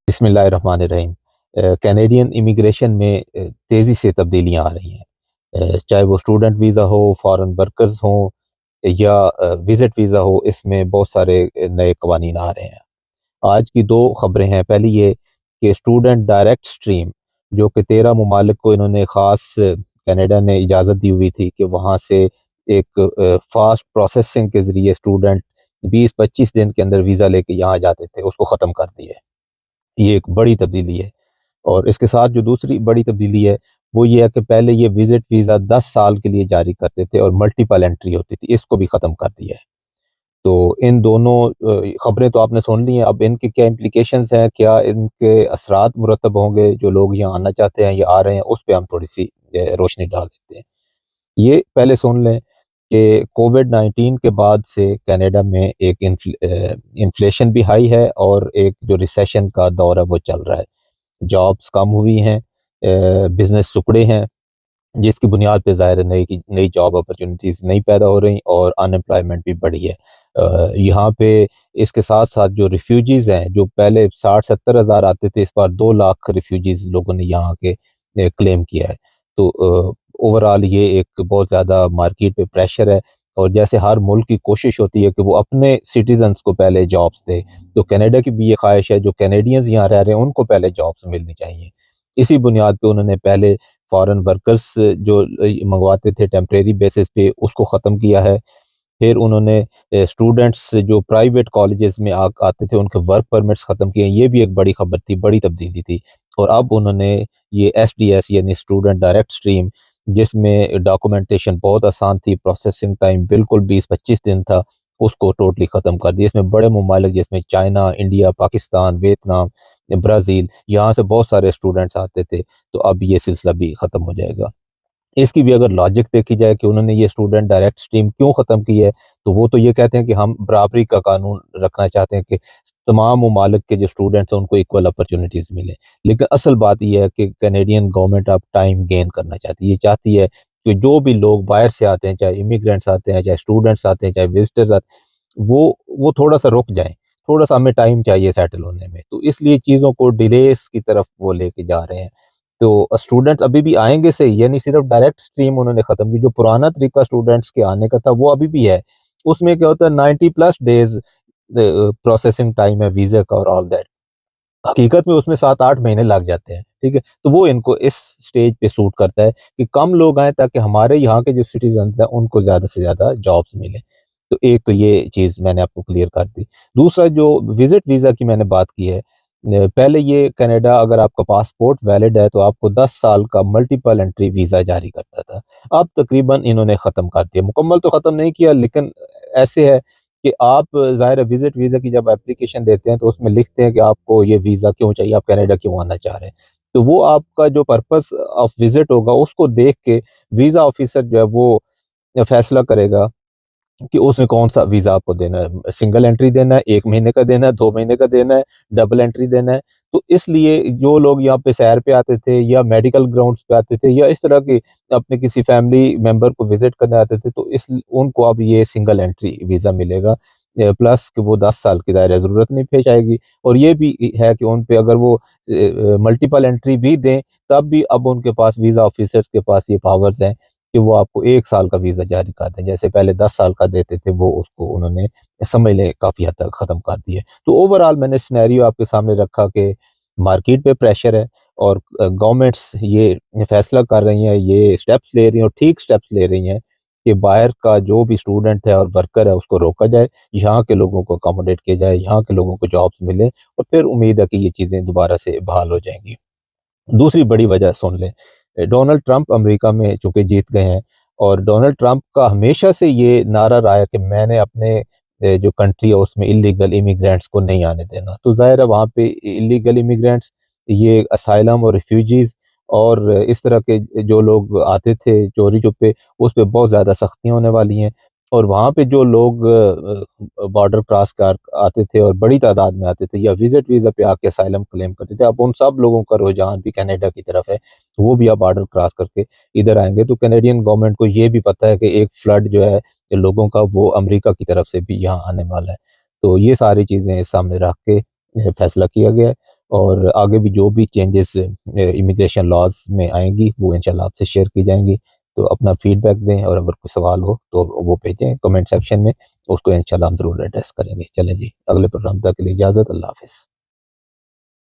बिस्मिल्लाहिर्रहमानिर्रहीम। Canadian immigration में तेज़ी से तब्दीलियाँ आ रही हैं। चाहे वो स्टूडेंट वीज़ा हो, फॉरेन वर्कर्स हों या विज़िट वीज़ा हो, इसमें बहुत सारे नए कवानीन आ रहे हैं। आज की 2 खबरें हैं। पहली ये कि स्टूडेंट डायरेक्ट स्ट्रीम, जो कि 13 ममालिक को इन्होंने ख़ास कनाडा ने इजाज़त दी हुई थी कि वहाँ से एक फ़ास्ट प्रोसेसिंग के ज़रिए स्टूडेंट 20-25 दिन के अंदर वीज़ा लेके यहाँ जाते थे, उसको ख़त्म कर दिया है। ये एक बड़ी तब्दीली है। और इसके साथ जो दूसरी बड़ी तब्दीली है, वो ये है कि पहले ये विज़िट वीज़ा 10 साल के लिए जारी करते थे और मल्टीपल एंट्री होती थी, इसको भी ख़त्म कर दिया है। तो इन दोनों खबरें तो आपने सुन ली हैं, अब इनके क्या इम्प्लीकेशंस हैं, क्या इनके असरात मुरतब होंगे, जो लोग यहाँ आना चाहते हैं या आ रहे हैं, उस पे हम थोड़ी-सी रोशनी डाल देते हैं। ये पहले सुन लें कि कोविड-19 के बाद से कनाडा में एक इन्फ्लेशन भी हाई है और एक जो रिसेशन का दौर है वो चल रहा है। जॉब्स कम हुई हैं, बिज़नेस सिकुड़े हैं, जिसकी बुनियाद पे ज़ाहिर है नई जॉब अपॉर्चुनिटीज़ नहीं पैदा हो रही और अनएम्प्लॉयमेंट भी बढ़ी है। यहाँ पे इसके साथ-साथ जो रिफ्यूजीज़ हैं, जो पहले 60-70 हज़ार आते थे, इस बार 2 लाख रिफ्यूजीज़ लोगों ने यहाँ आके क्लेम किया है। तो ओवरऑल ये एक बहुत ज़्यादा मार्केट पे प्रेशर है और जैसे हर मुल्क की कोशिश होती है कि वो अपने सिटीज़न्स को पहले जॉब्स दे, तो कनाडा की भी ये ख्वाहिश है, जो कैनेडियंस यहाँ रह रहे हैं, उनको पहले जॉब्स मिलनी चाहिए। इसी बुनियाद पे उन्होंने पहले फॉरेन वर्कर्स जो मंगवाते थे टेम्परेरी बेसिस पे, उसको ख़त्म किया है। फिर उन्होंने स्टूडेंट्स जो प्राइवेट कॉलेजेस में आते थे, उनके वर्क परमिट्स ख़त्म किए, ये भी एक बड़ी खबर थी, बड़ी तब्दीली थी। और अब उन्होंने ये एसडीएस यानी स्टूडेंट डायरेक्ट स्ट्रीम, जिसमें डॉक्यूमेंटेशन बहुत आसान थी, प्रोसेसिंग टाइम बिल्कुल 20-25 दिन था, उसको टोटली ख़त्म कर दिया। इसमें बड़े ममालिक जिसमें China, India, Pakistan, Vietnam, Brazil, यहाँ से बहुत सारे स्टूडेंट्स आते थे, तो अब ये सिलसिला भी ख़त्म हो जाएगा। इसकी भी अगर लॉजिक देखी जाए कि उन्होंने ये स्टूडेंट डायरेक्ट स्ट्रीम क्यों ख़त्म की है, तो वो तो ये कहते हैं कि हम बराबरी का कानून रखना चाहते हैं कि तमाम ममालिक के जो स्टूडेंट्स हैं उनको इक्वल अपॉर्चुनिटीज़ मिलें। लेकिन असल बात ये है कि कैनेडियन गवर्नमेंट अब टाइम गेन करना चाहती है। ये चाहती है कि जो भी लोग बाहर से आते हैं, चाहे इमिग्रेंट्स आते हैं, चाहे स्टूडेंट्स आते हैं, चाहे विज़िटर्स आते हैं, वो थोड़ा-सा रुक जाएँ। थोड़ा-सा हमें टाइम चाहिए सेटल होने में। तो इसलिए चीज़ों को डिलेज़ की तरफ वो लेके जा रहे हैं। तो स्टूडेंट्स अभी भी आएँगे सही, यानी सिर्फ़ डायरेक्ट स्ट्रीम उन्होंने ख़त्म की। जो पुराना तरीका स्टूडेंट्स के आने का था, वो अभी भी है। उसमें क्या होता है, 90 प्लस डेज़ प्रोसेसिंग टाइम है वीज़ा का और ऑल दैट। हकीकत में उसमें 7-8 महीने लग जाते हैं, ठीक है? तो वो इनको इस स्टेज पे सूट करता है कि कम लोग आएँ ताकि हमारे यहाँ के जो सिटीज़न्स हैं उनको ज़्यादा से ज़्यादा जॉब्स मिलें। तो एक तो ये चीज़ मैंने आपको क्लियर कर दी। दूसरा जो विज़िट वीज़ा की मैंने बात की है, पहले ये कनाडा अगर आपका पासपोर्ट वैलिड है तो आपको 10 साल का मल्टीपल एंट्री वीज़ा जारी करता था। अब तकरीबन इन्होंने ख़त्म कर दिया, मुकम्मल तो ख़त्म नहीं किया, लेकिन ऐसे है कि आप ज़ाहिर है विज़िट वीज़ा की जब एप्लीकेशन देते हैं तो उसमें लिखते हैं कि आपको ये वीज़ा क्यों चाहिए, आप कनाडा क्यों आना चाह रहे हैं। तो वो आपका जो पर्पस ऑफ विज़िट होगा उसको देख के वीज़ा ऑफ़िसर जो है वो फैसला करेगा कि उसमें कौन-सा वीज़ा आपको देना है। सिंगल एंट्री देना है, 1 महीने का देना है, 2 महीने का देना है, डबल एंट्री देना है। तो इसलिए जो लोग यहाँ पे सैर पे आते थे या मेडिकल ग्राउंड्स पे आते थे या इस तरह की अपने किसी फैमिली मेंबर को विज़िट करने आते थे, तो इस उनको अब ये सिंगल एंट्री वीज़ा मिलेगा। प्लस कि वो 10 साल की ज़ाहिर है ज़रूरत नहीं पेश आएगी और ये भी है कि उन पे अगर वो मल्टीपल एंट्री भी दें, तब भी अब उनके पास वीज़ा ऑफ़िसर्स के पास ये पावर्स हैं कि वो आपको 1 साल का वीज़ा जारी कर दें। जैसे पहले 10 साल का देते थे, वो उसको उन्होंने समझ लें काफ़ी हद तक ख़त्म कर दिया। तो ओवरऑल मैंने सिनेरियो आपके सामने रखा कि मार्केट पे प्रेशर है और गवर्नमेंट्स ये फैसला कर रही हैं, ये स्टेप्स ले रही हैं और ठीक स्टेप्स ले रही हैं कि बाहर का जो भी स्टूडेंट है और वर्कर है उसको रोका जाए, यहाँ के लोगों को अकोमोडेट किया जाए, यहाँ के लोगों को जॉब्स मिलें और फिर उम्मीद है कि ये चीज़ें दोबारा से बहाल हो जाएँगी। दूसरी बड़ी वजह सुन लें, डोनाल्ड ट्रंप अमेरिका में चूँकि जीत गए हैं और डोनाल्ड ट्रंप का हमेशा से ये नारा रहा है कि मैंने अपने जो कंट्री है उसमें इल्लीगल इमिग्रेंट्स को नहीं आने देना। तो ज़ाहिर है वहाँ पे इल्लीगल इमिग्रेंट्स, ये असाइलम और रिफ्यूजीज़ और इस तरह के जो लोग आते थे चोरी-छुपे, उस पे बहुत ज़्यादा सख्तियाँ होने वाली हैं। और वहाँ पे जो लोग बॉर्डर क्रॉस कर आते थे और बड़ी तादाद में आते थे या विजिट वीज़ा पे आके असाइलम क्लेम करते थे, अब उन सब लोगों का रुझान भी कनाडा की तरफ है, तो वो भी अब बॉर्डर क्रॉस करके इधर आएंगे। तो कैनेडियन गवर्नमेंट को ये भी पता है कि एक फ्लड जो है लोगों का वो अमेरिका की तरफ से भी यहाँ आने वाला है। तो ये सारी चीज़ें सामने रख के फैसला किया गया है, और आगे भी जो भी चेंजेस इमिग्रेशन लॉज में आएंगी वो इंशाल्लाह आपसे शेयर की जाएंगी। तो अपना फीडबैक दें, और अगर कोई सवाल हो तो वो भेजें कमेंट सेक्शन में, उसको इंशाल्लाह हम ज़रूर एड्रेस करेंगे। चलें जी, अगले प्रोग्राम तक के लिए इजाज़त, अल्लाह हाफ़िज़।